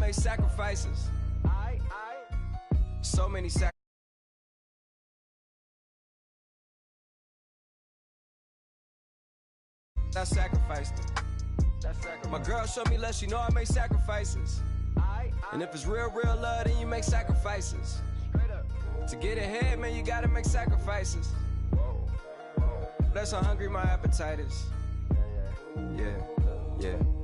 made sacrifices. So many sacrifices. I sacrificed it. My girl showed me love, she know I make sacrifices. And if it's real love, then you make sacrifices. To get ahead, man, you gotta make sacrifices. That's how hungry my appetite is. Yeah.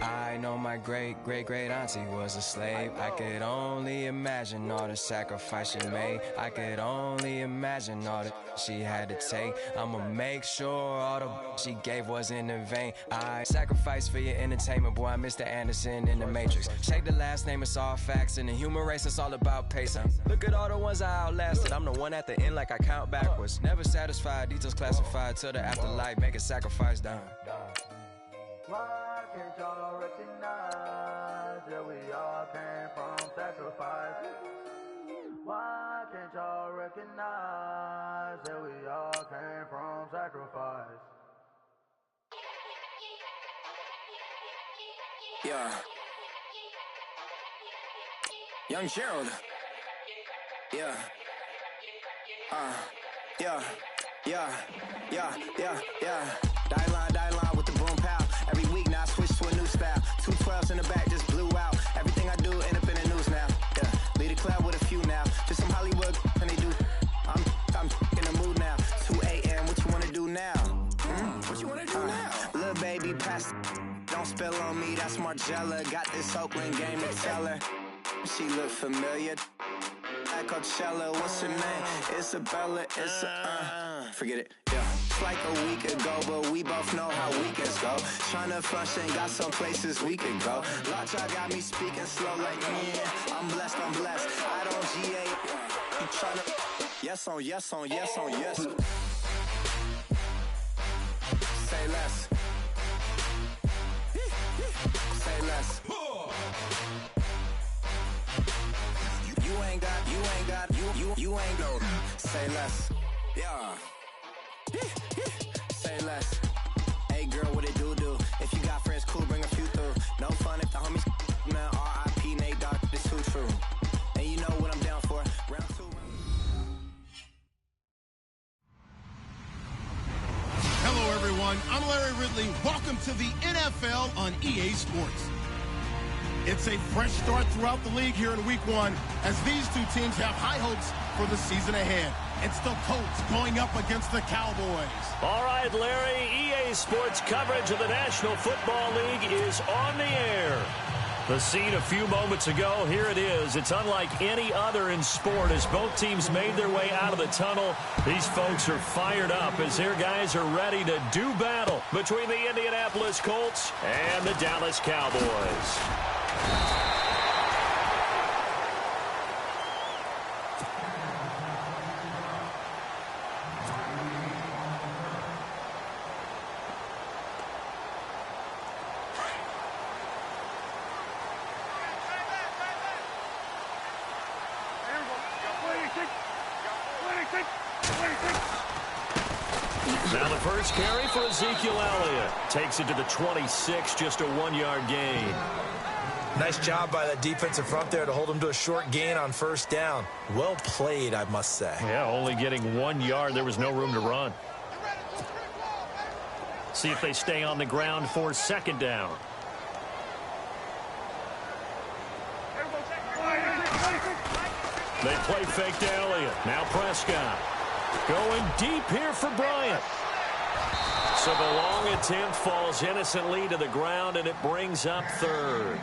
I know my great auntie was a slave. I could only imagine all the sacrifice she made. I could only imagine all the she had to take. I'ma make sure all the she gave wasn't in vain. I sacrifice for your entertainment, boy. I'm Mr. Anderson in the Matrix. Check the last name, it's all facts. In the human race, it's all about pacing. Look at all the ones I outlasted. I'm the one at the end, like I count backwards. Never satisfied, details classified till the afterlife. Make a sacrifice down. Why can't y'all recognize that we all came from sacrifice? Why can't y'all recognize that we all came from sacrifice? Yeah. Young Gerald. Yeah. Die line with the boom pow. Every week now I switch to a new style. 212s in the back just blew out. Everything I do end up in the news now. Yeah, lead a club with a few now. Just some Hollywood and they do. I'm in the mood now. 2 a.m. What you wanna do now? What you wanna do now? Little baby, pass. Don't spill on me. That's Margella. Got this Oakland game to tell her. She look familiar. At Coachella, what's her name? Isabella. Forget it. Yeah. Like a week ago, but we both know how weekends go. Tryna function, got some places we could go. Lot y'all got me speaking slow like, yeah, I'm blessed. I don't GA. You tryna, yes on yes. Say less. Say less. You ain't no. Say less. Yeah. Say less. Hey girl, what it do? If you got friends, cool, bring a few through. No fun if the homies, man, R.I.P. Nate Dogg, this too true. And you know what I'm down for. Round 2. Hello everyone, I'm Larry Ridley. Welcome to the NFL on EA Sports. It's a fresh start throughout the league here in week 1 as these two teams have high hopes for the season ahead. It's the Colts going up against the Cowboys. All right, Larry, EA Sports coverage of the National Football League is on the air. The scene a few moments ago, here it is. It's unlike any other in sport as both teams made their way out of the tunnel. These folks are fired up as their guys are ready to do battle between the Indianapolis Colts and the Dallas Cowboys. Now the first carry for Ezekiel Elliott. Takes it to the 26, just a 1-yard gain. Nice job by that defensive front there to hold him to a short gain on first down. Well played, I must say. Yeah, only getting 1 yard. There was no room to run. See if they stay on the ground for second down. They play fake to Elliott. Now Prescott. Going deep here for Bryant. So the long attempt falls innocently to the ground, and it brings up third.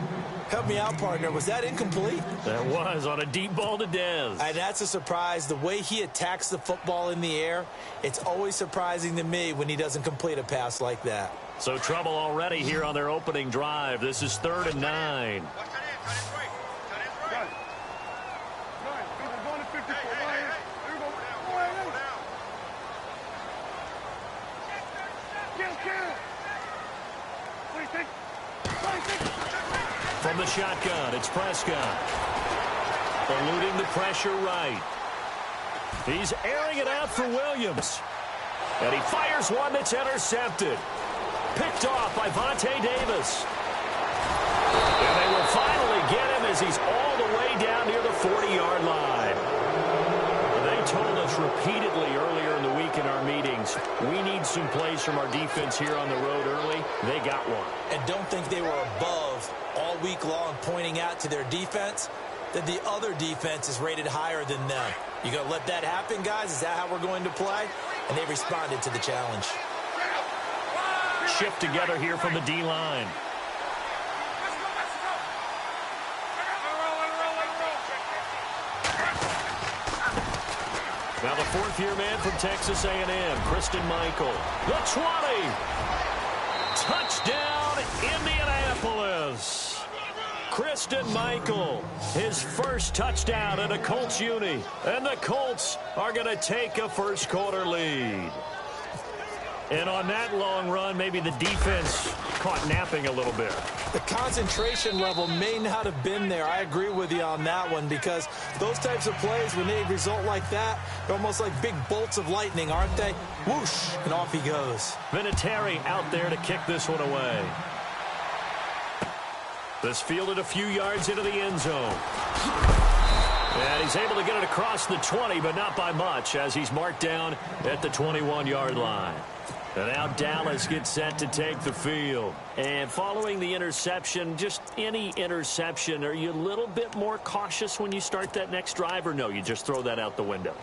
Help me out, partner. Was that incomplete? That was on a deep ball to Dez. And that's a surprise. The way he attacks the football in the air, it's always surprising to me when he doesn't complete a pass like that. So trouble already here on their opening drive. This is 3rd and 9. From the shotgun, it's Prescott. Eluding the pressure right. He's airing it out for Williams. And he fires one that's intercepted. Picked off by Vontae Davis. And they will finally get him as he's all the way down near the 40-yard line. They told us repeatedly earlier in the week in our meetings, we need some plays from our defense here on the road early. They got one. And don't think they were above all week long pointing out to their defense that the other defense is rated higher than them. You going to let that happen, guys? Is that how we're going to play? And they responded to the challenge. Shift together here from the D-line. Now the fourth-year man from Texas A&M, Christine Michael. The 20. Touchdown, Indianapolis. Christine Michael, his first touchdown in a Colts uni. And the Colts are going to take a first-quarter lead. And on that long run, maybe the defense caught napping a little bit. The concentration level may not have been there. I agree with you on that one, because those types of plays, when they result like that, they're almost like big bolts of lightning, aren't they? Whoosh, and off he goes. Vinatieri out there to kick this one away. This fielded a few yards into the end zone. And he's able to get it across the 20, but not by much, as he's marked down at the 21-yard line. And now Dallas gets set to take the field. And following the interception, just any interception, are you a little bit more cautious when you start that next drive, or no, you just throw that out the window?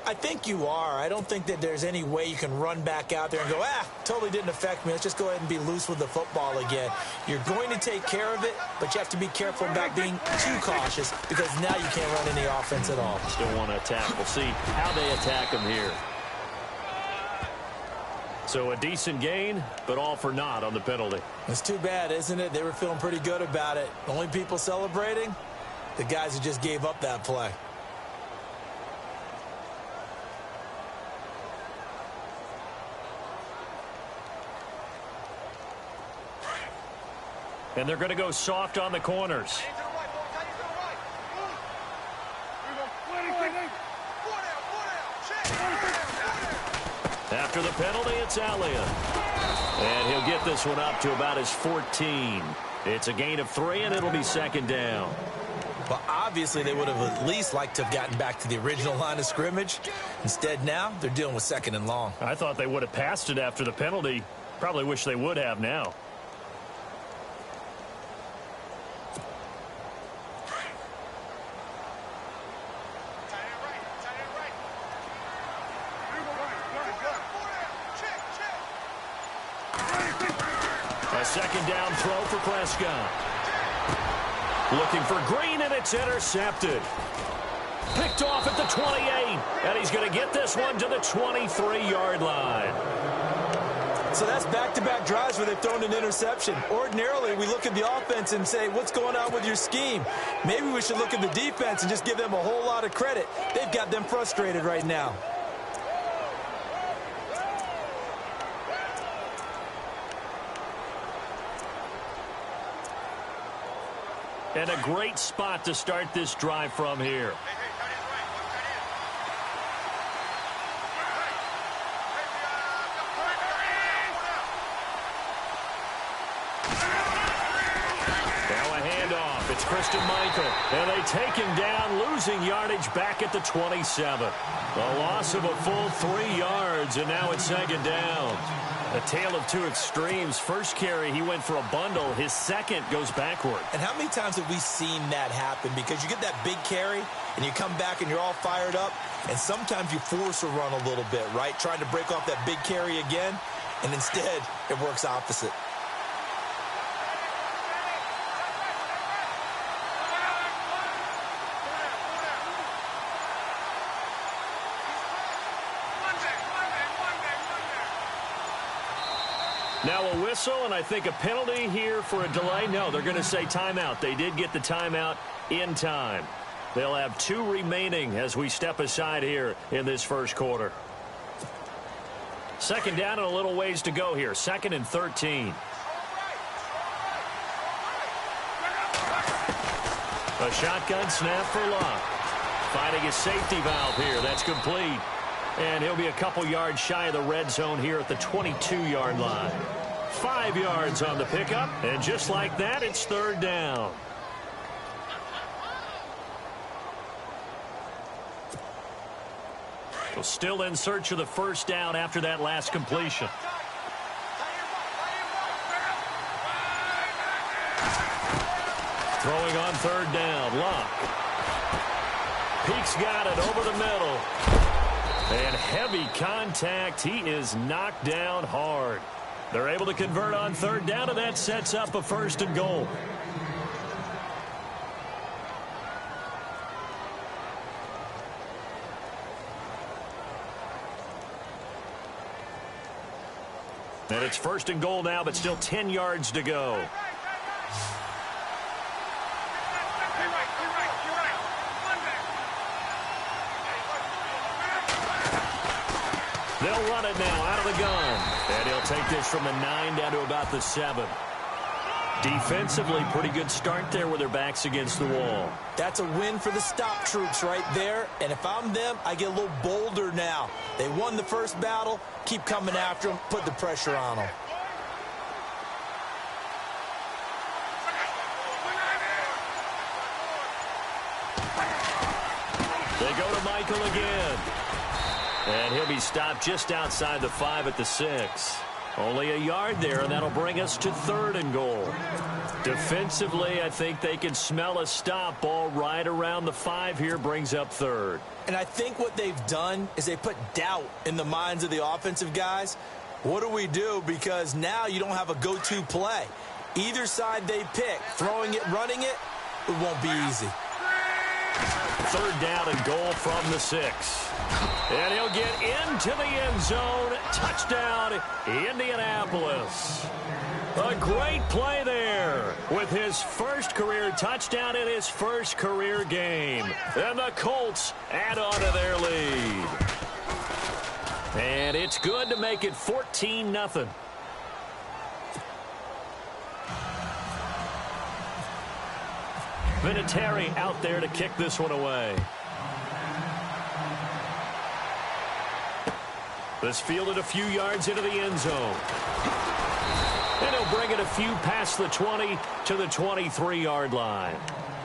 I think you are. I don't think that there's any way you can run back out there and go, totally didn't affect me. Let's just go ahead and be loose with the football again. You're going to take care of it, but you have to be careful about being too cautious, because now you can't run any offense at all. Still want to attack. We'll see how they attack him here. So a decent gain, but all for naught on the penalty. It's too bad, isn't it? They were feeling pretty good about it. The only people celebrating, the guys who just gave up that play. And they're going to go soft on the corners. After the penalty, it's Elliott. And he'll get this one up to about his 14. It's a gain of 3, and it'll be second down. Well, obviously, they would have at least liked to have gotten back to the original line of scrimmage. Instead, now, they're dealing with second and long. I thought they would have passed it after the penalty. Probably wish they would have now. A second down throw for Prescott. Looking for Green, and it's intercepted. Picked off at the 28, and he's going to get this one to the 23-yard line. So that's back-to-back drives where they've thrown an interception. Ordinarily, we look at the offense and say, what's going on with your scheme? Maybe we should look at the defense and just give them a whole lot of credit. They've got them frustrated right now. And a great spot to start this drive from here. Now a handoff. It's Christine Michael. And they take him down, losing yardage back at the 27. A loss of a full 3 yards, and now it's second down. A tale of two extremes. First carry, he went for a bundle. His second goes backward. And how many times have we seen that happen? Because you get that big carry, and you come back, and you're all fired up, and sometimes you force a run a little bit, right? Trying to break off that big carry again, and instead, it works opposite. Now a whistle, and I think a penalty here for a delay. No, they're going to say timeout. They did get the timeout in time. They'll have 2 remaining as we step aside here in this first quarter. Second down and a little ways to go here. 2nd and 13. A shotgun snap for Locke. Finding his safety valve here. That's complete. And he'll be a couple yards shy of the red zone here at the 22-yard line. 5 yards on the pickup, and just like that, it's third down. Well, still in search of the first down after that last completion. Throwing on third down, Luck. Peek's got it over the middle. And heavy contact. He is knocked down hard. They're able to convert on third down, and that sets up a 1st and goal. And it's 1st and goal now, but still 10 yards to go. They'll run it now out of the gun. And he'll take this from the 9 down to about the 7. Defensively, pretty good start there with their backs against the wall. That's a win for the stop troops right there. And if I'm them, I get a little bolder now. They won the first battle. Keep coming after them. Put the pressure on them. They go to Michael again. And he'll be stopped just outside the 5 at the 6. Only a yard there, and that'll bring us to 3rd and goal. Defensively, I think they can smell a stop. Ball right around the 5 here, brings up 3rd. And I think what they've done is they put doubt in the minds of the offensive guys. What do we do? Because now you don't have a go-to play. Either side they pick, throwing it, running it, it won't be easy. 3rd down and goal from the 6. And he'll get into the end zone. Touchdown, Indianapolis. A great play there with his first career touchdown in his first career game. And the Colts add on to their lead. And it's good to make it 14-0. Vinatieri out there to kick this one away. This fielded a few yards into the end zone. And he'll bring it a few past the 20 to the 23-yard line.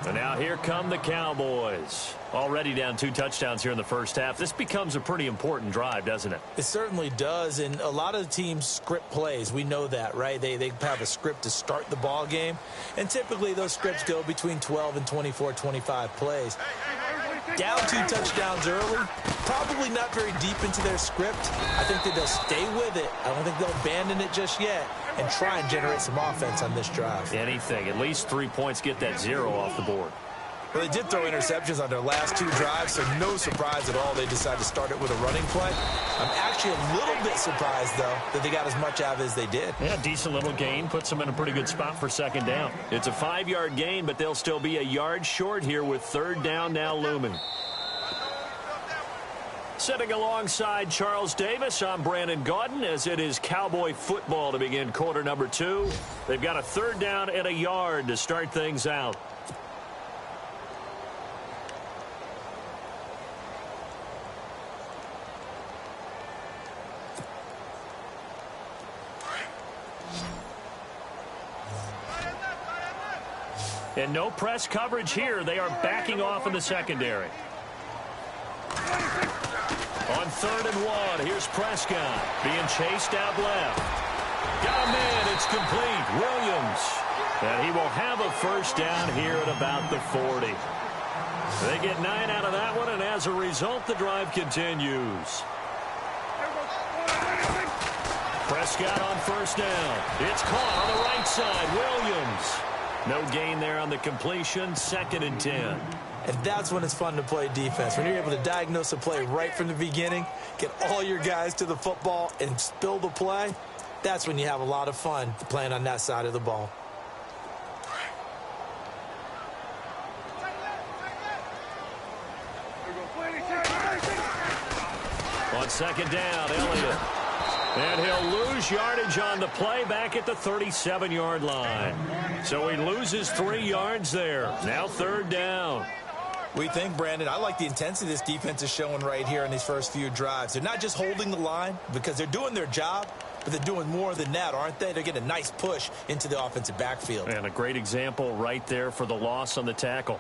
And now here come the Cowboys. Already down 2 touchdowns here in the first half. This becomes a pretty important drive, doesn't it? It certainly does, and a lot of the teams script plays. We know that, right? They have a script to start the ball game, and typically those scripts go between 12 and 24, 25 plays. Down 2 touchdowns early, probably not very deep into their script. I think that they'll stay with it. I don't think they'll abandon it just yet and try and generate some offense on this drive. Anything. At least 3 points, get that 0 off the board. Well, they did throw interceptions on their last 2 drives, so no surprise at all they decided to start it with a running play. I'm actually a little bit surprised, though, that they got as much out of it as they did. Yeah, decent little gain. Puts them in a pretty good spot for 2nd down. It's a 5-yard gain, but they'll still be a yard short here with 3rd down now looming. Sitting alongside Charles Davis, I'm Brandon Gaudin, as it is Cowboy football to begin quarter number 2. They've got a 3rd down and a yard to start things out. And no press coverage here. They are backing off in the secondary. On 3rd and 1, here's Prescott being chased out left. Got him in. It's complete. Williams. And he will have a 1st down here at about the 40. They get 9 out of that one, and as a result, the drive continues. Prescott on 1st down. It's caught on the right side. Williams. No gain there on the completion. 2nd and 10. And that's when it's fun to play defense. When you're able to diagnose a play right from the beginning, get all your guys to the football, and spill the play, that's when you have a lot of fun playing on that side of the ball. On 2nd down, Elliott. And he'll lose yardage on the play back at the 37-yard line. So he loses 3 yards there. Now 3rd down. We think, Brandon, I like the intensity this defense is showing right here in these first few drives. They're not just holding the line because they're doing their job, but they're doing more than that, aren't they? They're getting a nice push into the offensive backfield. And a great example right there for the loss on the tackle.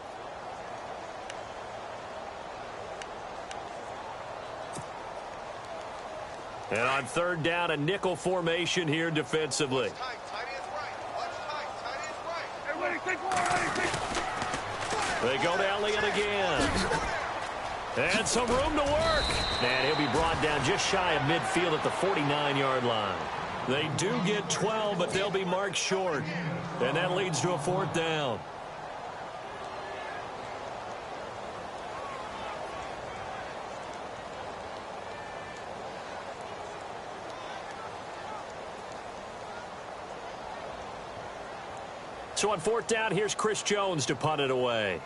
And on third down, a nickel formation here defensively. They go to Elliott again. And some room to work. And he'll be brought down just shy of midfield at the 49-yard line. They do get 12, but they'll be marked short. And that leads to a fourth down. So on fourth down, here's Chris Jones to punt it away.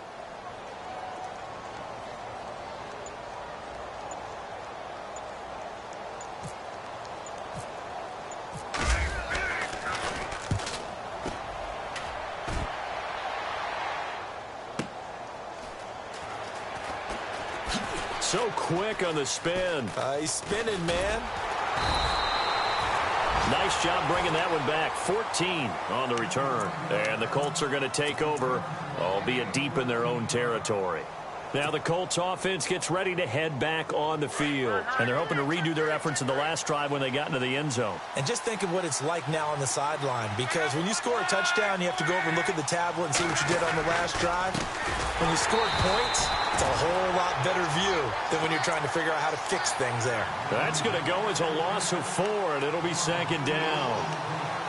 So quick on the spin. He's spinning, man. Nice job bringing that one back. 14 on the return. And the Colts are going to take over, albeit deep in their own territory. Now the Colts offense gets ready to head back on the field. And they're hoping to redo their efforts in the last drive when they got into the end zone. And just think of what it's like now on the sideline. Because when you score a touchdown, you have to go over and look at the tablet and see what you did on the last drive. When you scored points, it's a whole lot better view than when you're trying to figure out how to fix things there. That's going to go as a loss of 4, and it'll be second down.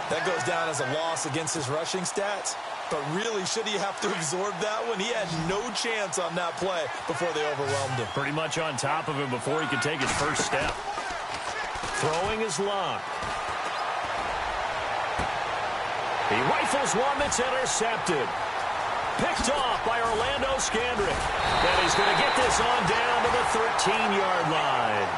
That goes down as a loss against his rushing stats. But really, should he have to absorb that one? He had no chance on that play before they overwhelmed him. Pretty much on top of him before he could take his first step. Throwing his lock. He rifles one that's intercepted. Picked off by Orlando Scandrick. And he's going to get this on down to the 13-yard line.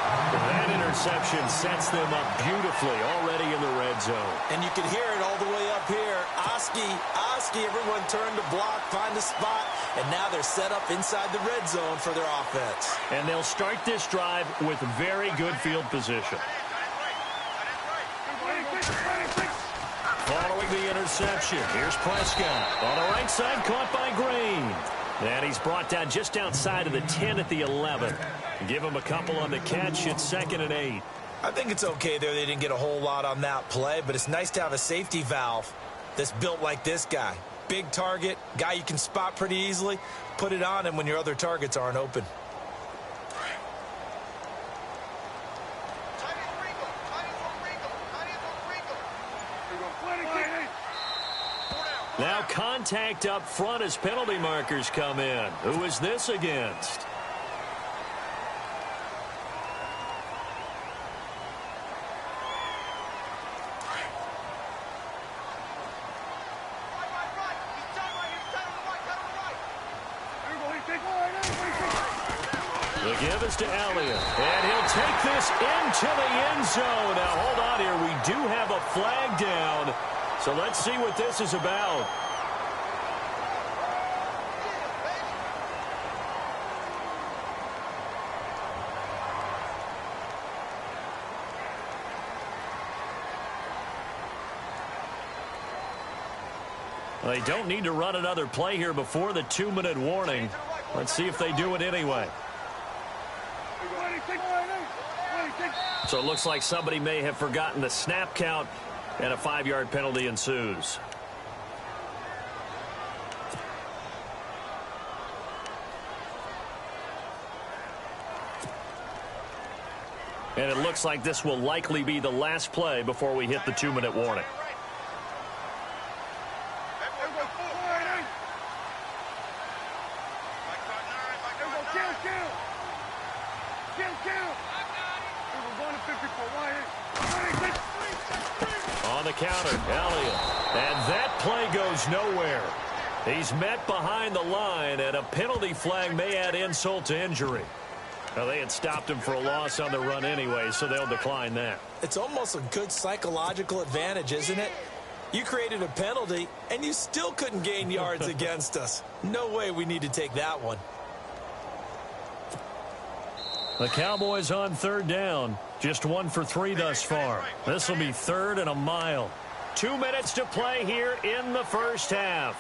That interception sets them up beautifully already in the red zone. And you can hear it all the way up here. Oski, everyone turned to block, find a spot, and now they're set up inside the red zone for their offense. And they'll start this drive with very good field position. Following the interception, here's Prescott. On the right side, caught by Green. And he's brought down just outside of the 10 at the 11. Give him a couple on the catch. It's 2nd and 8. I think it's okay there. They didn't get a whole lot on that play, but it's nice to have a safety valve that's built like this guy. Big target, guy you can spot pretty easily. Put it on him when your other targets aren't open. Now contact up front as penalty markers come in. Who is this against? The give is to Elliott, and he'll take this into the end zone. Now, hold on here. We do have a flag down, so let's see what this is about. They don't need to run another play here before the 2-minute warning. Let's see if they do it anyway. So it looks like somebody may have forgotten the snap count, and a 5-yard penalty ensues. And it looks like this will likely be the last play before we hit the 2-minute warning. On the counter, Elliott. And that play goes nowhere. He's met behind the line, and a penalty flag may add insult to injury. Now, they had stopped him for a loss on the run anyway, so they'll decline that. It's almost a good psychological advantage, isn't it? You created a penalty, and you still couldn't gain yards against us. No way we need to take that one. The Cowboys on third down. Just 1 for 3 thus far. This will be 3rd and a mile. 2 minutes to play here in the first half.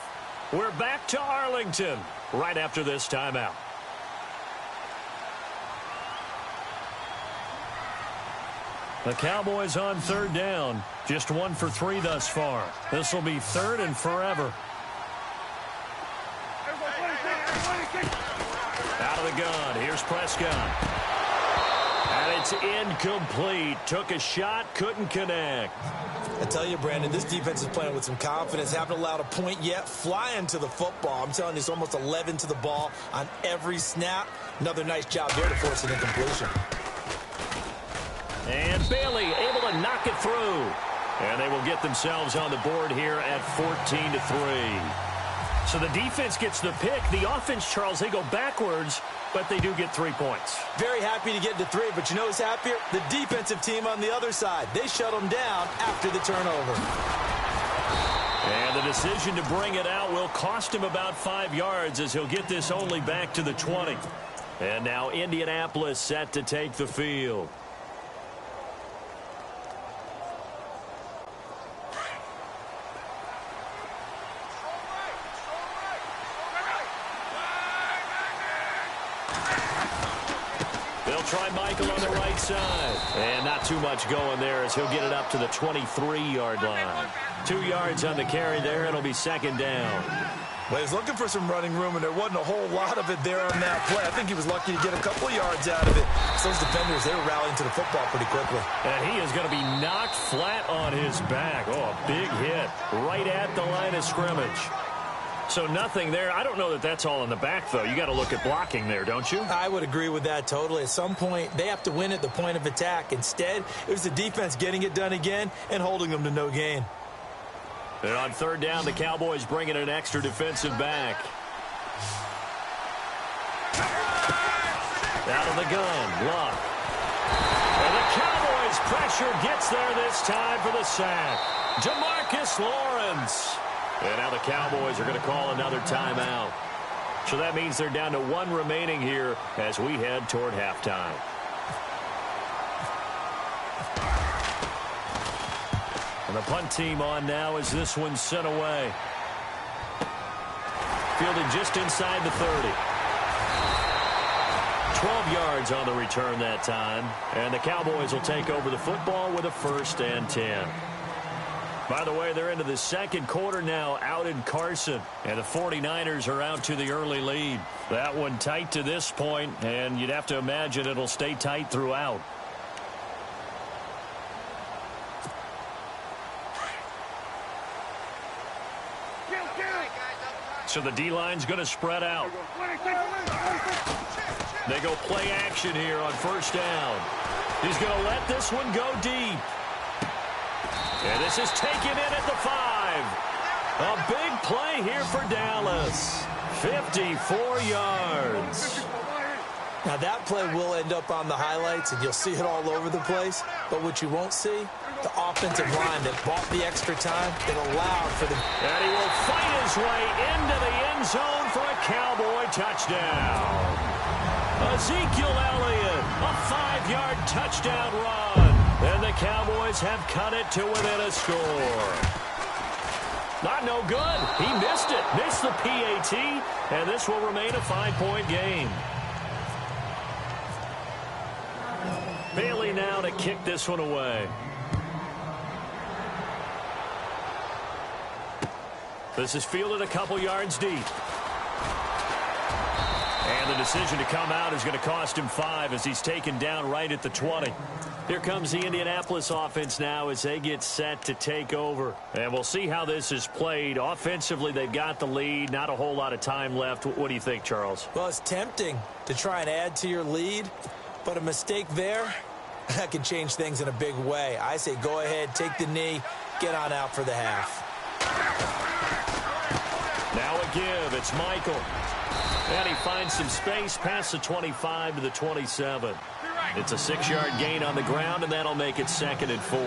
We're back to Arlington right after this timeout. The Cowboys on third down. Just 1 for 3 thus far. This will be third and forever. Out of the gun. Here's Prescott. And it's incomplete. Took a shot, couldn't connect. I tell you, Brandon, this defense is playing with some confidence. Haven't allowed a point yet. Flying to the football. I'm telling you, it's almost 11 to the ball on every snap. Another nice job there to force an incompletion. And Bailey able to knock it through. And they will get themselves on the board here at 14-3. So the defense gets the pick. The offense, Charles, they go backwards, but they do get 3 points. Very happy to get to 3, but you know who's happier? The defensive team on the other side. They shut them down after the turnover. And the decision to bring it out will cost him about 5 yards as he'll get this only back to the 20. And now Indianapolis set to take the field. They'll try Michael on the right side. And not too much going there as he'll get it up to the 23-yard line. 2 yards on the carry there. It'll be second down. Well, he was looking for some running room, and there wasn't a whole lot of it there on that play. I think he was lucky to get a couple yards out of it. So those defenders, they were rallying to the football pretty quickly. And he is going to be knocked flat on his back. Oh, a big hit right at the line of scrimmage. So nothing there. I don't know that that's all in the back, though. You got to look at blocking there, don't you? I would agree with that totally. At some point, they have to win at the point of attack. Instead, it was the defense getting it done again and holding them to no gain. And on third down, the Cowboys bring in an extra defensive back. Out of the gun, Luck. And the Cowboys pressure gets there this time for the sack. Jamarcus Lawrence. And now the Cowboys are going to call another timeout. So that means they're down to 1 remaining here as we head toward halftime. And the punt team on now as this one's sent away. Fielded just inside the 30. 12 yards on the return that time. And the Cowboys will take over the football with a 1st and 10. By the way, they're into the second quarter now out in Carson. And the 49ers are out to the early lead. That one tight to this point, and you'd have to imagine it'll stay tight throughout. So the D-line's going to spread out. They go play action here on first down. He's going to let this one go deep. And this is taken in at the 5. A big play here for Dallas. 54 yards. Now that play will end up on the highlights, and you'll see it all over the place. But what you won't see, the offensive line that bought the extra time, that allowed for the... And he will fight his way into the end zone for a Cowboy touchdown. Ezekiel Elliott, a 5-yard touchdown run. And the Cowboys have cut it to within a score. Not no good. He missed it. Missed the PAT. And this will remain a 5-point game. Bailey now to kick this one away. This is fielded a couple yards deep. And the decision to come out is going to cost him 5 as he's taken down right at the 20. Here comes the Indianapolis offense now as they get set to take over. And we'll see how this is played. Offensively, they've got the lead. Not a whole lot of time left. What do you think, Charles? Well, it's tempting to try and add to your lead, but a mistake there, that can change things in a big way. I say go ahead, take the knee, get on out for the half. Now a give. It's Michael. And he finds some space past the 25 to the 27. It's a 6-yard gain on the ground, and that'll make it 2nd and 4.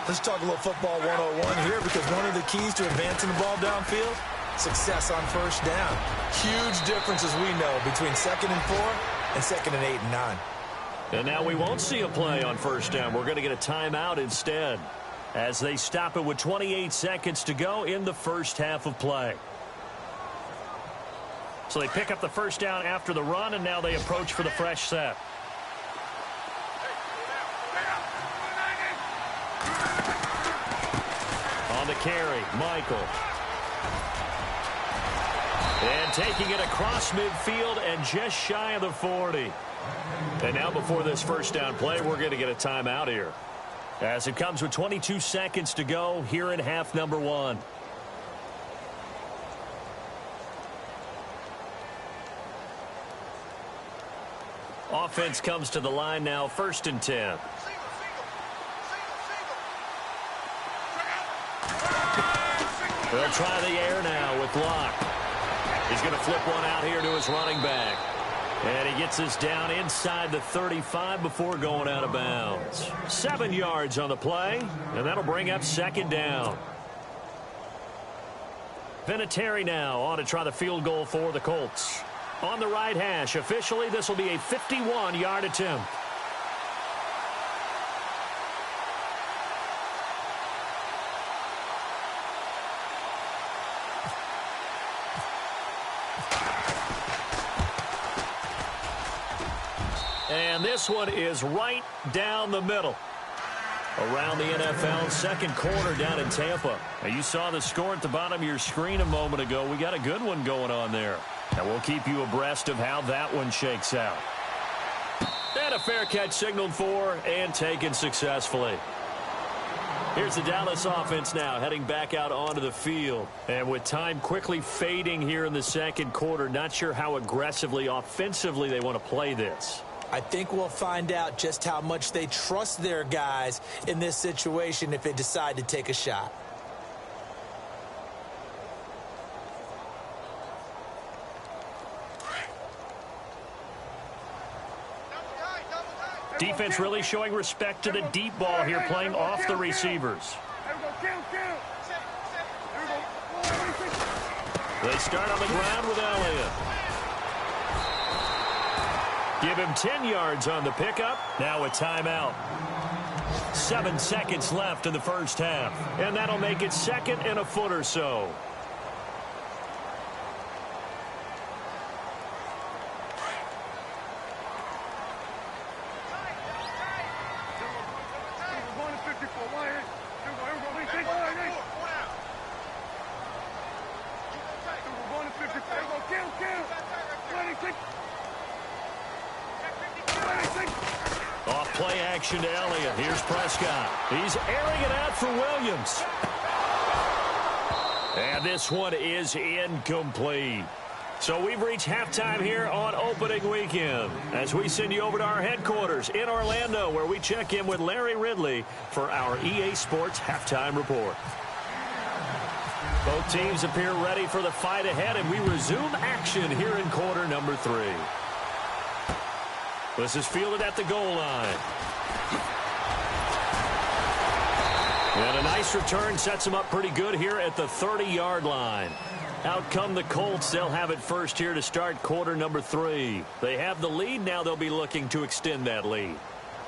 Let's talk a little football 101 here, because one of the keys to advancing the ball downfield, success on first down. Huge difference, as we know, between 2nd and 4 and 2nd and 8 and 9. And now we won't see a play on first down. We're going to get a timeout instead as they stop it with 28 seconds to go in the first half of play. So they pick up the first down after the run, and now they approach for the fresh set. carry. Michael. And taking it across midfield and just shy of the 40. And now before this first down play, we're going to get a timeout here, as it comes with 22 seconds to go here in half number 1. Offense comes to the line now, 1st and 10. They'll try the air now with Locke. He's going to flip one out here to his running back. And he gets this down inside the 35 before going out of bounds. 7 yards on the play, and that'll bring up 2nd down. Vinatieri now on to try the field goal for the Colts. On the right hash, officially this will be a 51-yard attempt. And this one is right down the middle. Around the NFL, 2nd quarter down in Tampa. Now, you saw the score at the bottom of your screen a moment ago. We got a good one going on there. And we'll keep you abreast of how that one shakes out. And a fair catch signaled for and taken successfully. Here's the Dallas offense now heading back out onto the field. And with time quickly fading here in the 2nd quarter, not sure how aggressively, offensively they want to play this. I think we'll find out just how much they trust their guys in this situation if they decide to take a shot. Defense really showing respect to the deep ball here, playing off the receivers. They start on the ground with Elliott. Give him 10 yards on the pickup. Now a timeout. 7 seconds left in the first half. And that'll make it 2nd and a foot or so. Off play action to Elliott. Here's Prescott. He's airing it out for Williams. And this one is incomplete. So we've reached halftime here on opening weekend as we send you over to our headquarters in Orlando, where we check in with Larry Ridley for our EA Sports Halftime Report. Both teams appear ready for the fight ahead, and we resume action here in quarter number 3. This is fielded at the goal line. And a nice return sets him up pretty good here at the 30-yard line. Out come the Colts. They'll have it first here to start quarter number 3. They have the lead. Now they'll be looking to extend that lead.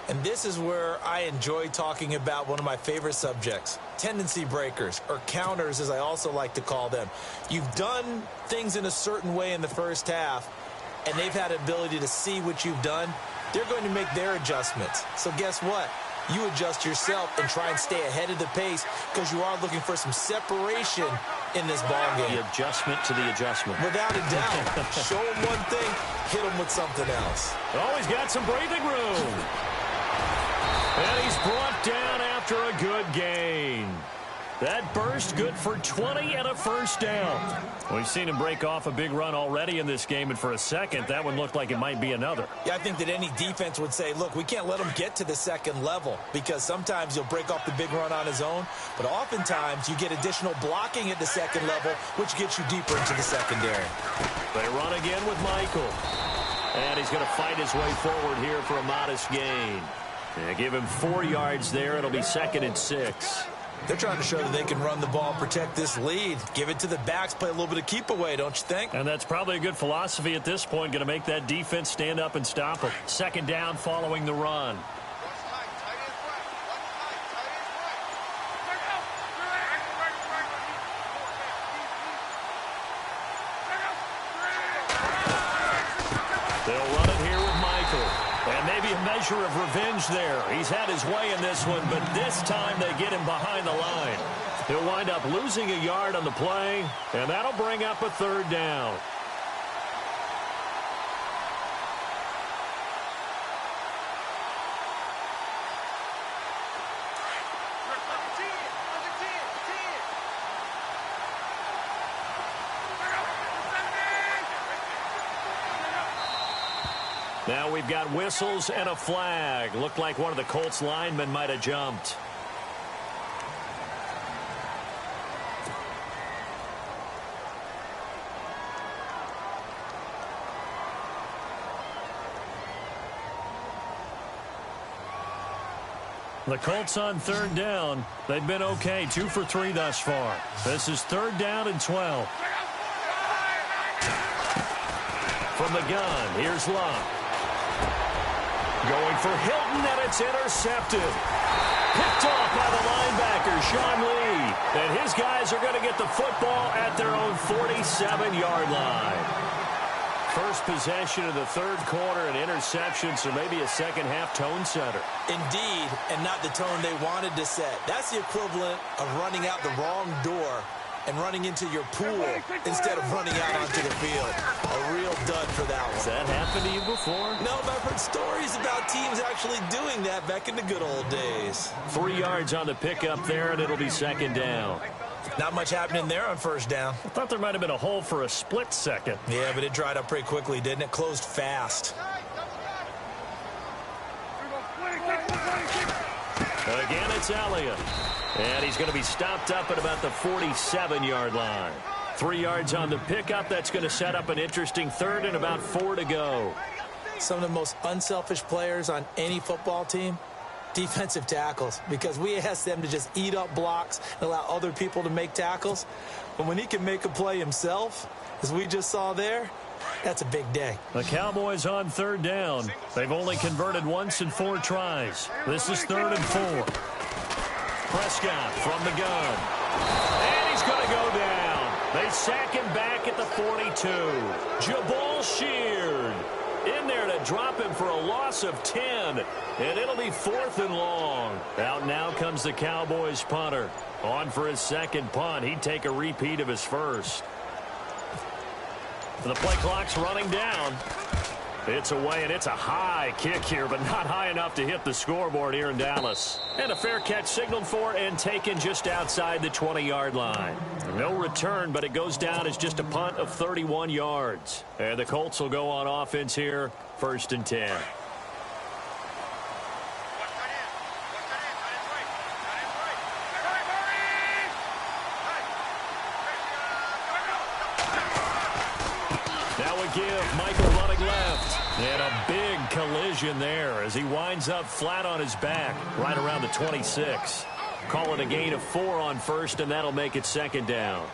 And this is where I enjoy talking about one of my favorite subjects, tendency breakers, or counters as I also like to call them. You've done things in a certain way in the first half, and they've had an ability to see what you've done. They're going to make their adjustments. So guess what? You adjust yourself and try and stay ahead of the pace because you are looking for some separation in this ballgame. The adjustment to the adjustment. Without a doubt. Show them one thing, hit them with something else. Oh, he's got some breathing room. And he's brought down after a good gain. That burst good for 20 and a first down. We've seen him break off a big run already in this game, and for a second, that one looked like it might be another. Yeah, I think that any defense would say, look, we can't let him get to the second level because sometimes he'll break off the big run on his own, but oftentimes you get additional blocking at the second level, which gets you deeper into the secondary. They run again with Michael. And he's going to fight his way forward here for a modest gain. Yeah, give him 4 yards there. It'll be 2nd and 6. They're trying to show that they can run the ball and protect this lead. Give it to the backs, play a little bit of keep away, don't you think? And that's probably a good philosophy at this point, going to make that defense stand up and stop them. 2nd down following the run. They'll run it here with Michael. And maybe a measure of revenge there. He's had his way in this one, but this time they get him behind the line. He'll wind up losing a yard on the play, and that'll bring up a third down. Now we've got whistles and a flag. Looked like one of the Colts linemen might have jumped. The Colts on third down. They've been okay, 2 for 3 thus far. This is third down and 12. From the gun, here's Love. Going for Hilton, and it's intercepted. Picked off by the linebacker, Sean Lee. And his guys are going to get the football at their own 47-yard line. First possession of the third quarter, an interception, so maybe a second-half tone setter. Indeed, and not the tone they wanted to set. That's the equivalent of running out the wrong door and running into your pool instead of running out onto the field. A real dud for that one. Has that happened to you before? No, but I've heard stories about teams actually doing that back in the good old days. 3 yards on the pickup there, and it'll be second down. Not much happening there on first down. I thought there might have been a hole for a split second. Yeah, but it dried up pretty quickly, didn't it? Closed fast. Again, it's Elliott. And he's going to be stopped up at about the 47-yard line. 3 yards on the pickup. That's going to set up an interesting third and about 4 to go. Some of the most unselfish players on any football team, defensive tackles, because we ask them to just eat up blocks and allow other people to make tackles. But when he can make a play himself, as we just saw there, that's a big day. The Cowboys on third down. They've only converted once in 4 tries. This is 3rd and 4. Prescott from the gun. And he's going to go down. They sack him back at the 42. Jabal Sheard in there to drop him for a loss of 10. And it'll be 4th and long. Out now comes the Cowboys punter. On for his second punt. He'd take a repeat of his first. The play clock's running down. It's away, and it's a high kick here, but not high enough to hit the scoreboard here in Dallas. And a fair catch signaled for and taken just outside the 20-yard line. No return, but it goes down as just a punt of 31 yards. And the Colts will go on offense here, 1st and 10. Give Michael running left. And a big collision there as he winds up flat on his back right around the 26. Call it a gain of 4 on first, and that'll make it second down.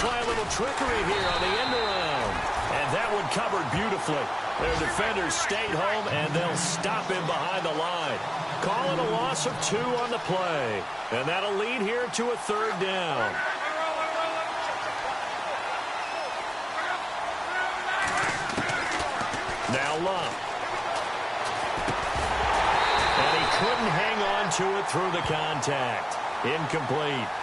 Try a little trickery here on the end around. And that one covered beautifully. Their defenders stayed home, and they'll stop him behind the line. Call it a loss of 2 on the play. And that'll lead here to a 3rd down. Now Love. And he couldn't hang on to it through the contact. Incomplete.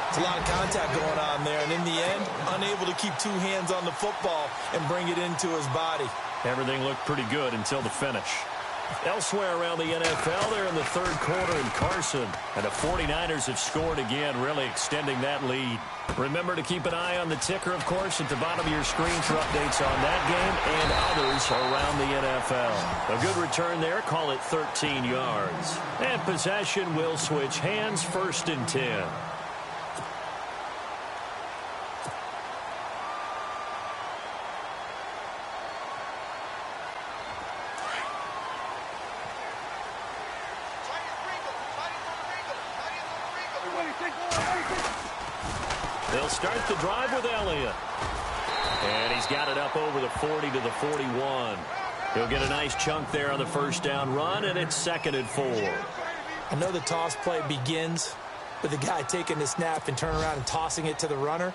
A lot of contact going on there, and in the end, unable to keep 2 hands on the football and bring it into his body. Everything looked pretty good until the finish. Elsewhere around the NFL, they're in the 3rd quarter in Carson, and the 49ers have scored again, really extending that lead. Remember to keep an eye on the ticker, of course, at the bottom of your screen for updates on that game and others around the NFL. A good return there, call it 13 yards. And possession will switch hands, 1st and 10. They'll start the drive with Elliott. And he's got it up over the 40 to the 41. He'll get a nice chunk there on the first down run, and it's 2nd and 4. I know the toss play begins with the guy taking the snap and turning around and tossing it to the runner.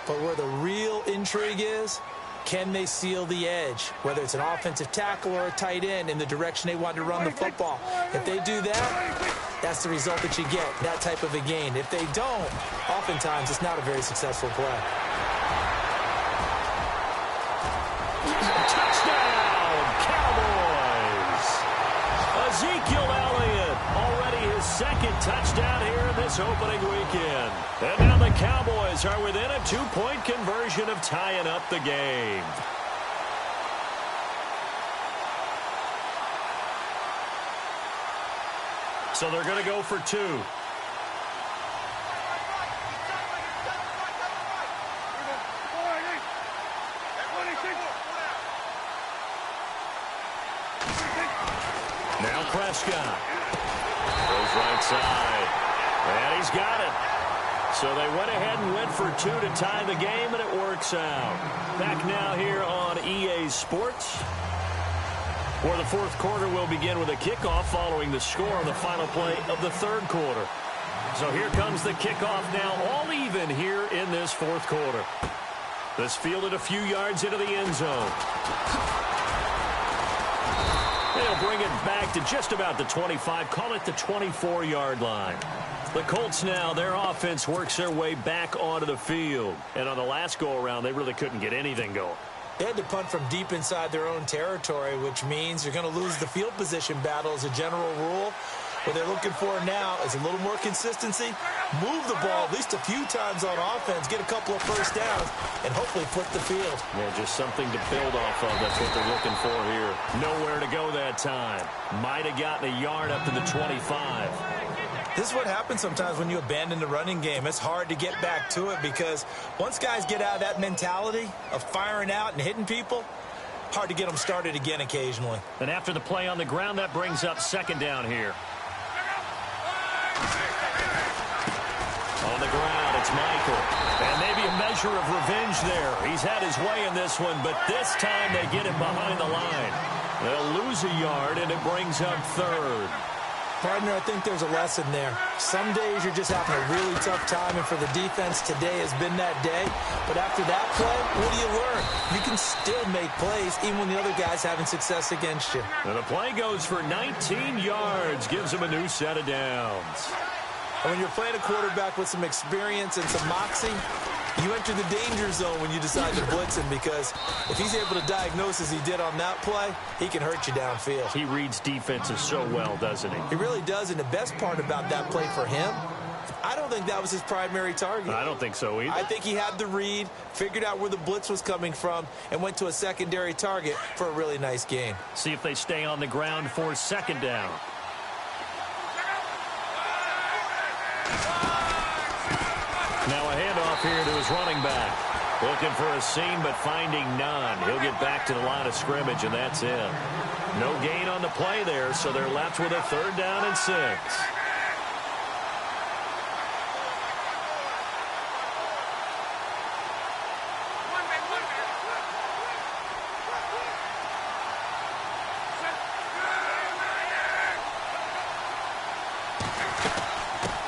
But where the real intrigue is, can they seal the edge, whether it's an offensive tackle or a tight end, in the direction they want to run the football? If they do that, that's the result that you get, that type of a gain. If they don't, oftentimes it's not a very successful play. Touchdown, Cowboys! Ezekiel Elliott, already his 2nd touchdown here in this opening weekend. And now the Cowboys are within a 2-point conversion of tying up the game. So they're going to go for 2. Now Prescott goes right side, and he's got it. So they went ahead and went for 2 to tie the game, and it works out. Back now here on EA Sports, where the 4th quarter will begin with a kickoff following the score on the final play of the 3rd quarter. So here comes the kickoff now, all even here in this 4th quarter. This fielded a few yards into the end zone. They'll bring it back to just about the 25, call it the 24-yard line. The Colts now, their offense works their way back onto the field. And on the last go-around, they really couldn't get anything going. They had to punt from deep inside their own territory, which means you're going to lose the field position battle as a general rule. What they're looking for now is a little more consistency, move the ball at least a few times on offense, get a couple of first downs, and hopefully flip the field. Yeah, just something to build off of. That's what they're looking for here. Nowhere to go that time. Might have gotten a yard up to the 25. This is what happens sometimes when you abandon the running game. It's hard to get back to it because once guys get out of that mentality of firing out and hitting people, hard to get them started again occasionally. And after the play on the ground, that brings up 2nd down here. On the ground, it's Michael. And maybe a measure of revenge there. He's had his way in this one, but this time they get him behind the line. They'll lose a yard, and it brings up 3rd. Partner, I think there's a lesson there. Some days you're just having a really tough time, and for the defense, today has been that day. But after that play, what do you learn? You can still make plays even when the other guy's having success against you. And the play goes for 19 yards, gives him a new set of downs. And when you're playing a quarterback with some experience and some moxie, you enter the danger zone when you decide to blitz him, because if he's able to diagnose as he did on that play, he can hurt you downfield. He reads defenses so well, doesn't he? He really does, and the best part about that play for him, I don't think that was his primary target. I don't think so either. I think he had the read, figured out where the blitz was coming from, and went to a secondary target for a really nice gain. See if they stay on the ground for 2nd down. Now a handoff here to his running back. Looking for a seam, but finding none. He'll get back to the line of scrimmage, and that's it. No gain on the play there, so they're left with a 3rd down and 6.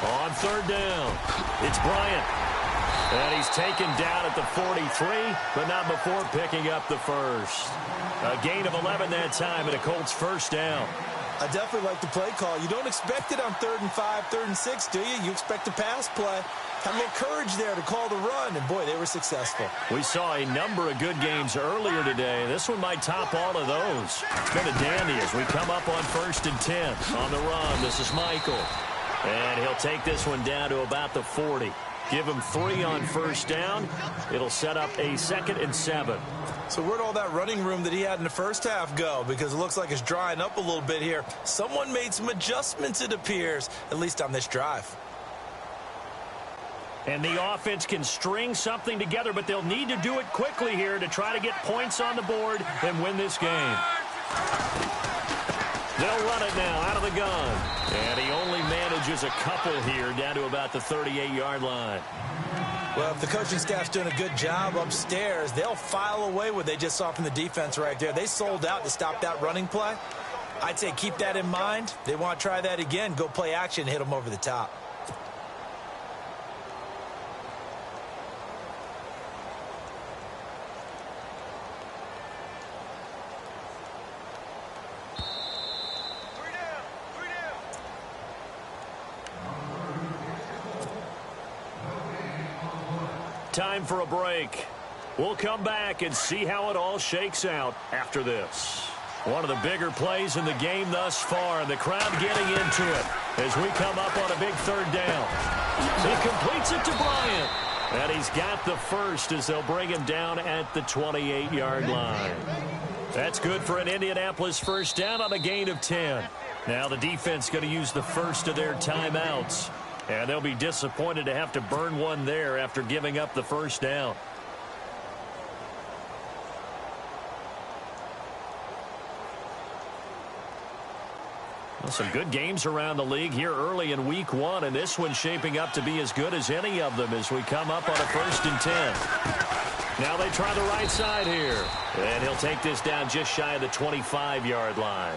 On 3rd down, it's Bryant. And he's taken down at the 43, but not before picking up the 1st. A gain of 11 that time, and a Colts 1st down. I definitely like the play call. You don't expect it on 3rd and 5, 3rd and 6, do you? You expect a pass play. Had a little courage there to call the run, and boy, they were successful. We saw a number of good games earlier today. This one might top all of those. It's been a dandy as we come up on 1st and 10. On the run, this is Michael. And he'll take this one down to about the 40. Give him 3 on 1st down. It'll set up a 2nd and 7. So where'd all that running room that he had in the first half go? Because it looks like it's drying up a little bit here. Someone made some adjustments, it appears, at least on this drive. And the offense can string something together, but they'll need to do it quickly here to try to get points on the board and win this game. They'll run it now out of the gun. And he only manages averages a couple here down to about the 38-yard line. Well, if the coaching staff's doing a good job upstairs, they'll file away what they just saw from the defense right there. They sold out to stop that running play. I'd say keep that in mind. They want to try that again. Go play action, hit them over the top. Time for a break. We'll come back and see how it all shakes out after this. One of the bigger plays in the game thus far, and the crowd getting into it as we come up on a big third down. He completes it to Bryant, and he's got the first as they'll bring him down at the 28-yard line. That's good for an Indianapolis first down on a gain of 10. Now the defense going to use the first of their timeouts. And they'll be disappointed to have to burn one there after giving up the first down. Well, some good games around the league here early in week one, and this one's shaping up to be as good as any of them as we come up on a 1st and 10. Now they try the right side here. And he'll take this down just shy of the 25-yard line.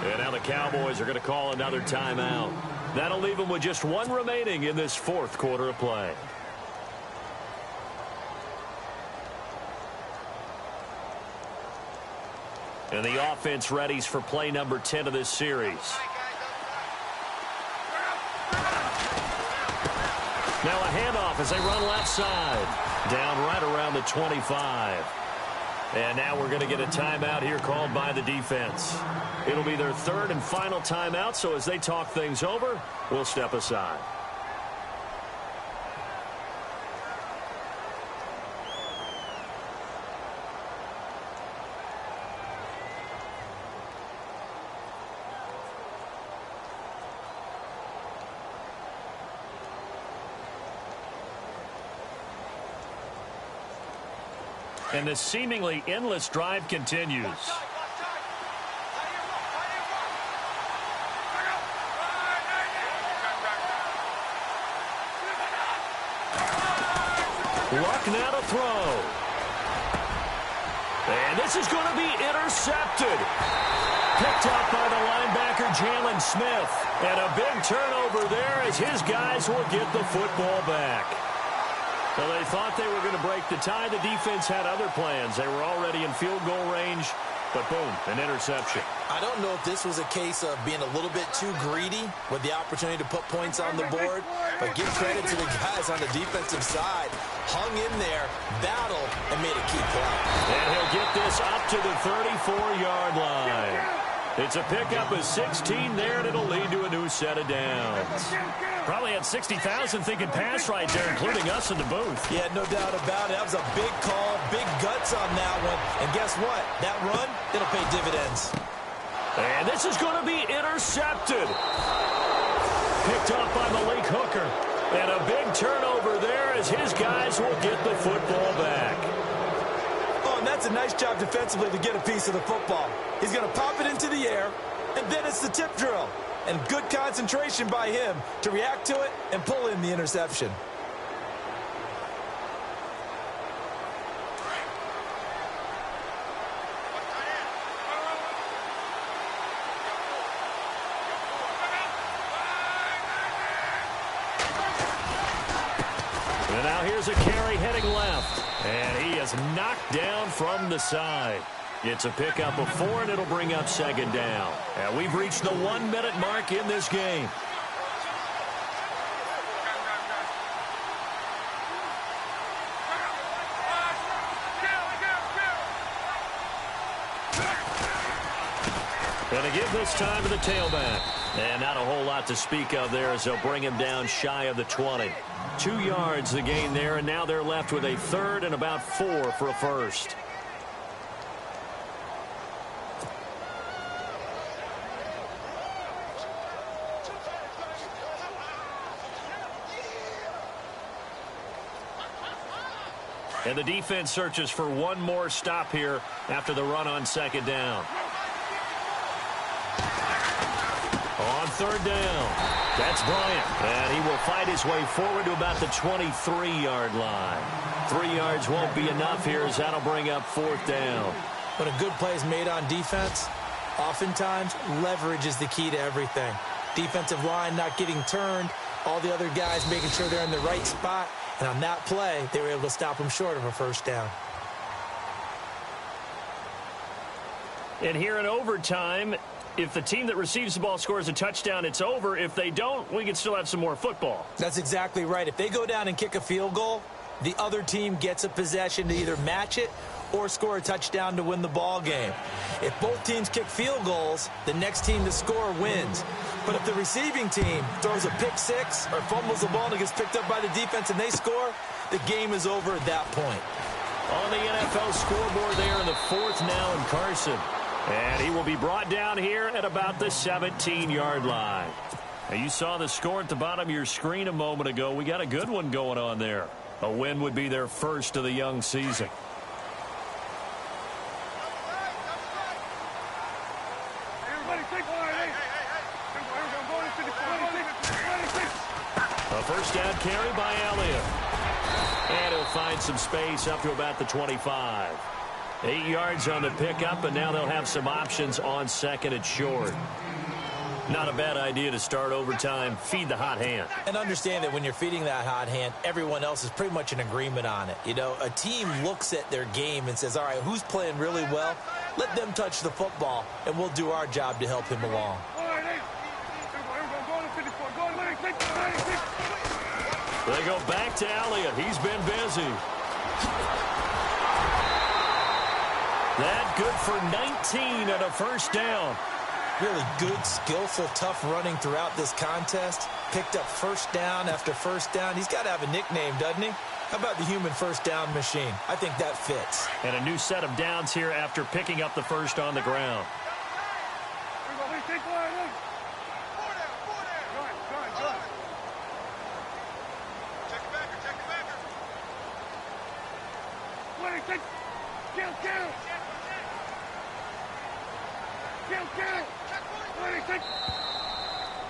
And now the Cowboys are going to call another timeout. That'll leave them with just one remaining in this fourth quarter of play. And the offense readies for play number 10 of this series. Now a handoff as they run left side. Down right around the 25. And now we're going to get a timeout here called by the defense. It'll be their third and final timeout, so as they talk things over, we'll step aside. And this seemingly endless drive continues. Luck now to throw. And this is going to be intercepted. Picked up by the linebacker, Jalen Smith. And a big turnover there as his guys will get the football back. Well, they thought they were going to break the tie. The defense had other plans. They were already in field goal range, but boom, an interception. I don't know if this was a case of being a little bit too greedy with the opportunity to put points on the board, but give credit to the guys on the defensive side. Hung in there, battled, and made a key play. And he'll get this up to the 34-yard line. It's a pickup of 16 there, and it'll lead to a new set of downs. Probably had 60,000 thinking pass right there, including us in the booth. Yeah, no doubt about it. That was a big call, big guts on that one. And guess what? That run, it'll pay dividends. And this is going to be intercepted. Picked up by Malik Hooker. And a big turnover there as his guys will get the football back. Oh, and that's a nice job defensively to get a piece of the football. He's going to pop it into the air, and then it's the tip drill. And good concentration by him to react to it and pull in the interception. And now here's a carry heading left. And he is knocked down from the side. It's a pickup of 4, and it'll bring up second down. And we've reached the 1-minute mark in this game. Going to give this time to the tailback. And not a whole lot to speak of there as they'll bring him down shy of the 20. 2 yards the gain there, and now they're left with a third and about 4 for a first. And the defense searches for one more stop here after the run on second down. On third down. That's Bryant. And he will fight his way forward to about the 23-yard line. 3 yards won't be enough here as that'll bring up fourth down. When a good play is made on defense, oftentimes leverage is the key to everything. Defensive line not getting turned, all the other guys making sure they're in the right spot. And on that play, they were able to stop him short of a first down. And here in overtime, if the team that receives the ball scores a touchdown, it's over. If they don't, we can still have some more football. That's exactly right. If they go down and kick a field goal, the other team gets a possession to either match it or score a touchdown to win the ball game. If both teams kick field goals, the next team to score wins. But if the receiving team throws a pick six or fumbles the ball and it gets picked up by the defense and they score, the game is over at that point. On the NFL scoreboard there in the fourth now in Carson. And he will be brought down here at about the 17-yard line. Now, you saw the score at the bottom of your screen a moment ago. We got a good one going on there. A win would be their first of the young season. A first down carry by Elliott. And he'll find some space up to about the 25. 8 yards on the pickup, and now they'll have some options on second and short. Not a bad idea to start overtime. Feed the hot hand. And understand that when you're feeding that hot hand, everyone else is pretty much in agreement on it. You know, a team looks at their game and says, all right, who's playing really well? Let them touch the football, and we'll do our job to help him along. They go back to Elliott. He's been busy. That good for 19 and a first down. Really good, skillful, tough running throughout this contest. Picked up first down after first down. He's got to have a nickname, doesn't he? How about the human first down machine? I think that fits. And a new set of downs here after picking up the first on the ground.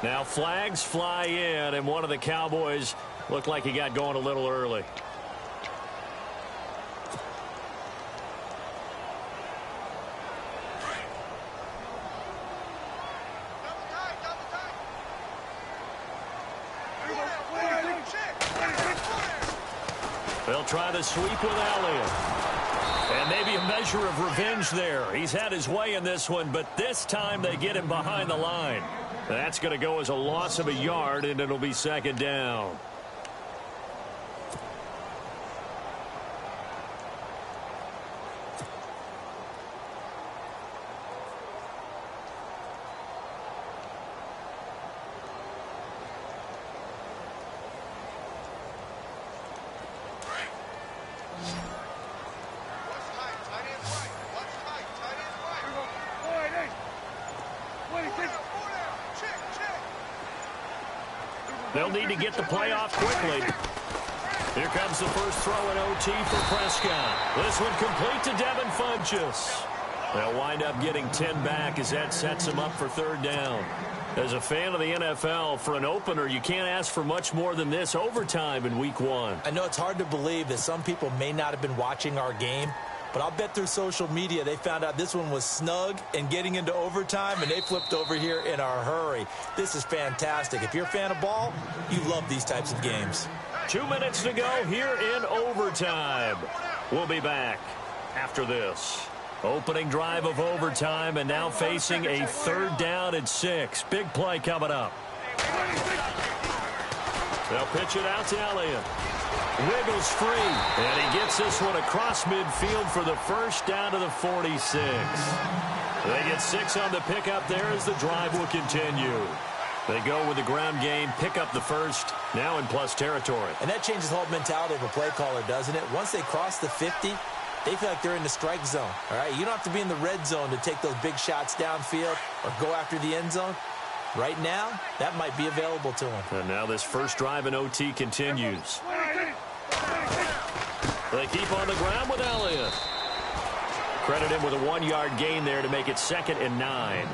Now flags fly in, and one of the Cowboys looked like he got going a little early. They'll try the sweep with Elliott. And maybe a measure of revenge there. He's had his way in this one, but this time they get him behind the line. That's going to go as a loss of a yard, and it'll be second down. They'll need to get the play off quickly. Here comes the first throw in OT for Prescott. This one complete to Devin Funchess. They'll wind up getting 10 back as that sets them up for third down. As a fan of the NFL, for an opener, you can't ask for much more than this overtime in week one. I know it's hard to believe that some people may not have been watching our game, but I'll bet through social media they found out this one was snug and getting into overtime, and they flipped over here in a hurry. This is fantastic. If you're a fan of ball, you love these types of games. 2 minutes to go here in overtime. We'll be back after this. Opening drive of overtime, and now facing a third down and 6. Big play coming up. They'll pitch it out to Elliott. Wiggles free, and he gets this one across midfield for the first down to the 46. They get 6 on the pickup there as the drive will continue. They go with the ground game, pick up the first, now in plus territory. And that changes the whole mentality of a play caller, doesn't it? Once they cross the 50, they feel like they're in the strike zone. All right, you don't have to be in the red zone to take those big shots downfield or go after the end zone. Right now, that might be available to them. And now this first drive in OT continues. They keep on the ground with Elliott. Credit him with a 1-yard gain there to make it 2nd and 9.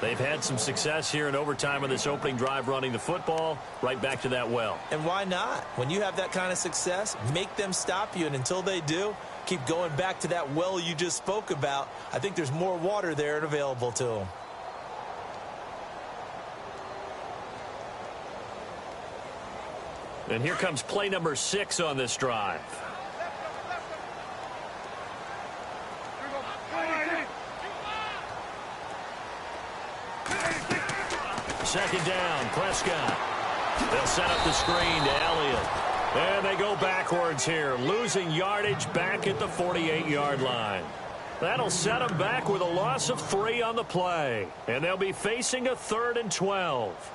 They've had some success here in overtime on this opening drive running the football right back to that well. And why not? When you have that kind of success, make them stop you, and until they do, keep going back to that well you just spoke about. I think there's more water there and available to them. And here comes play number 6 on this drive. Second down, Prescott. They'll set up the screen to Elliott. And they go backwards here, losing yardage back at the 48-yard line. That'll set them back with a loss of 3 on the play. And they'll be facing a 3rd and 12.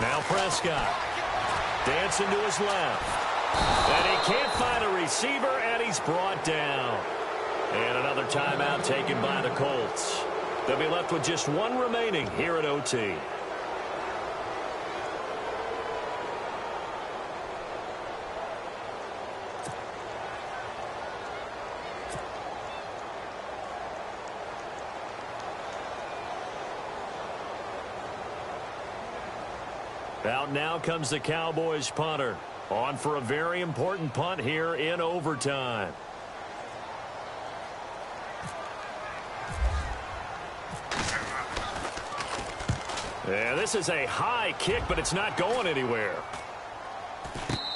Now Prescott dancing to his left. And he can't find a receiver, and he's brought down. And another timeout taken by the Colts. They'll be left with just 1 remaining here at OT. Out now comes the Cowboys punter. On for a very important punt here in overtime. And this is a high kick, but it's not going anywhere.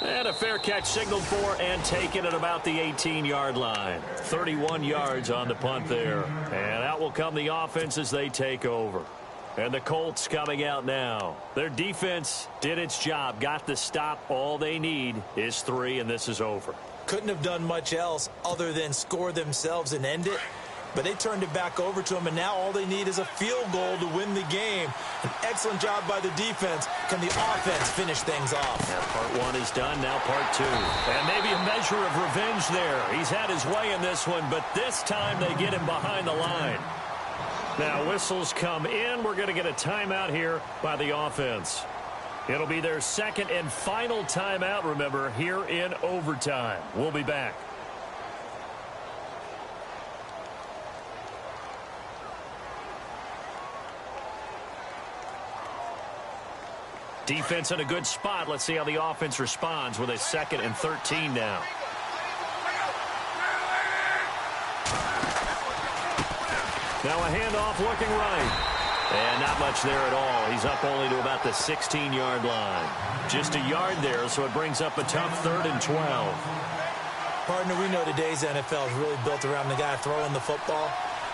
And a fair catch signaled for and taken at about the 18-yard line. 31 yards on the punt there. And out will come the offense as they take over. And the Colts coming out now. Their defense did its job, got the stop. All they need is 3, and this is over. Couldn't have done much else other than score themselves and end it. But they turned it back over to them, and now all they need is a field goal to win the game. An excellent job by the defense. Can the offense finish things off? Now part 1 is done, now part 2. And maybe a measure of revenge there. He's had his way in this one, but this time they get him behind the line. Now whistles come in. We're going to get a timeout here by the offense. It'll be their 2nd and final timeout, remember, here in overtime. We'll be back. Defense in a good spot. Let's see how the offense responds with a 2nd and 13 now. Now a handoff looking right. And not much there at all. He's up only to about the 16-yard line. Just a yard there, so it brings up a tough 3rd and 12. Partner, we know today's NFL is really built around the guy throwing the football.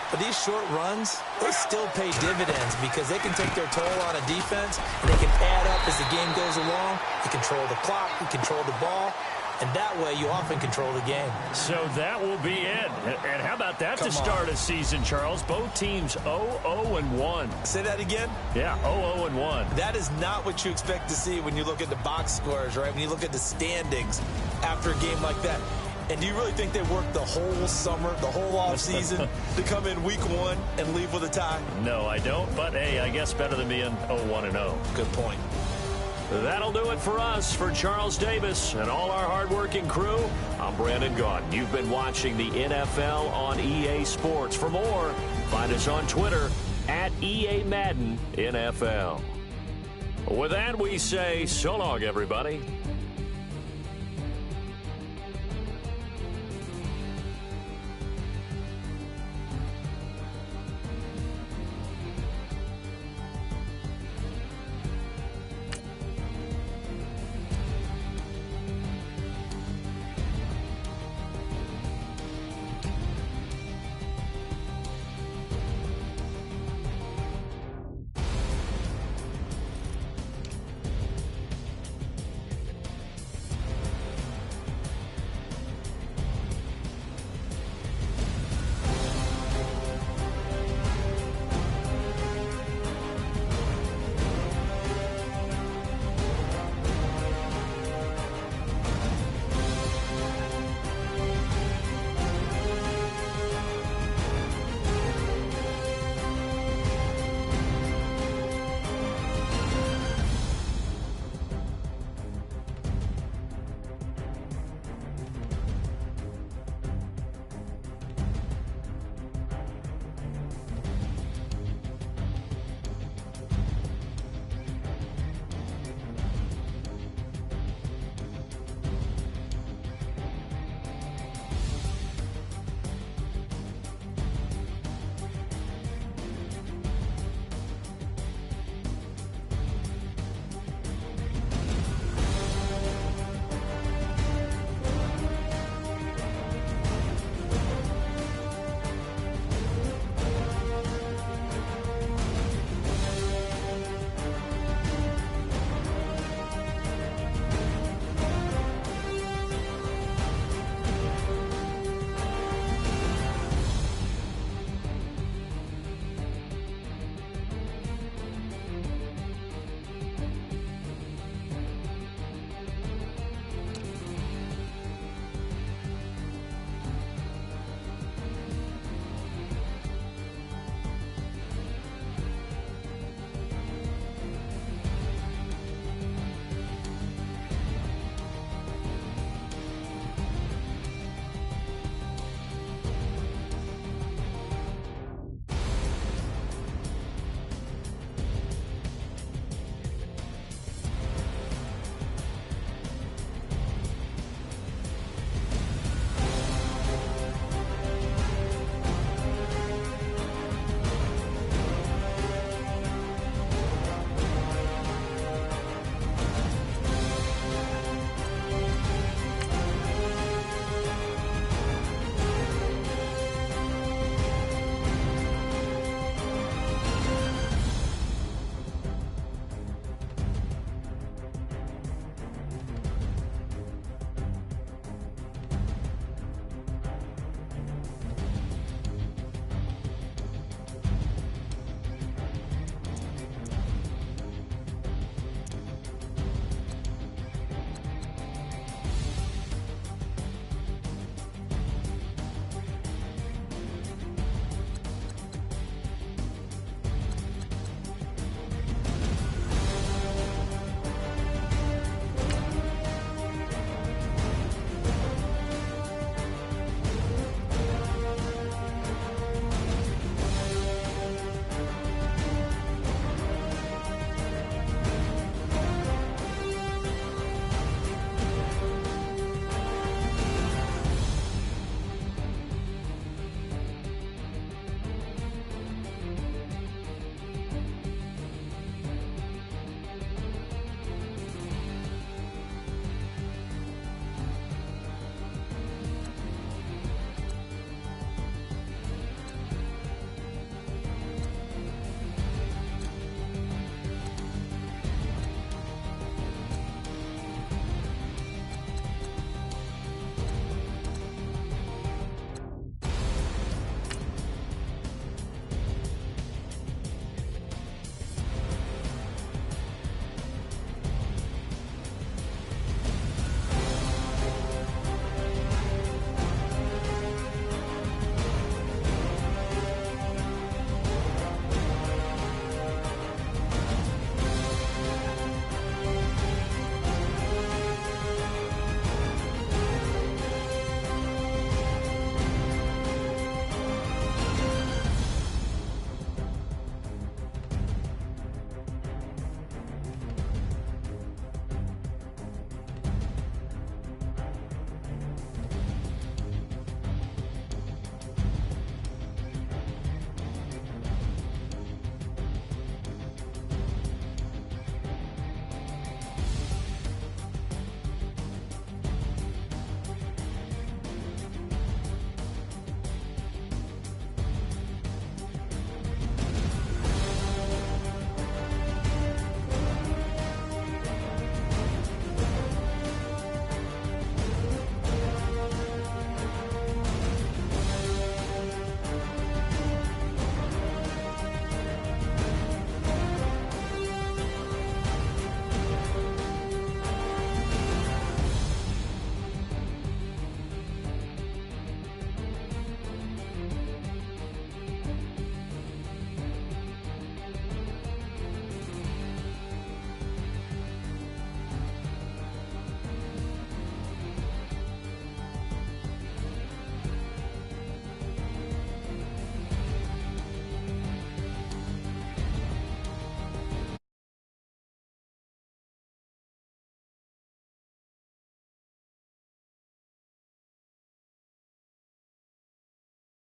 But these short runs, they still pay dividends because they can take their toll on a defense, and they can add up as the game goes along. You control the clock, you control the ball, and that way you often control the game. So that will be it. And how about that to start a season, Charles? Both teams 0-0-1. Say that again? Yeah, 0-0-1. That is not what you expect to see when you look at the box scores, right? When you look at the standings after a game like that. And do you really think they worked the whole summer, the whole offseason to come in week 1 and leave with a tie? No, I don't. But, hey, I guess better than being 0-1-0. Good point. That'll do it for us. For Charles Davis and all our hardworking crew, I'm Brandon Gaudin. You've been watching the NFL on EA Sports. For more, find us on Twitter at EA Madden NFL. With that, we say so long, everybody.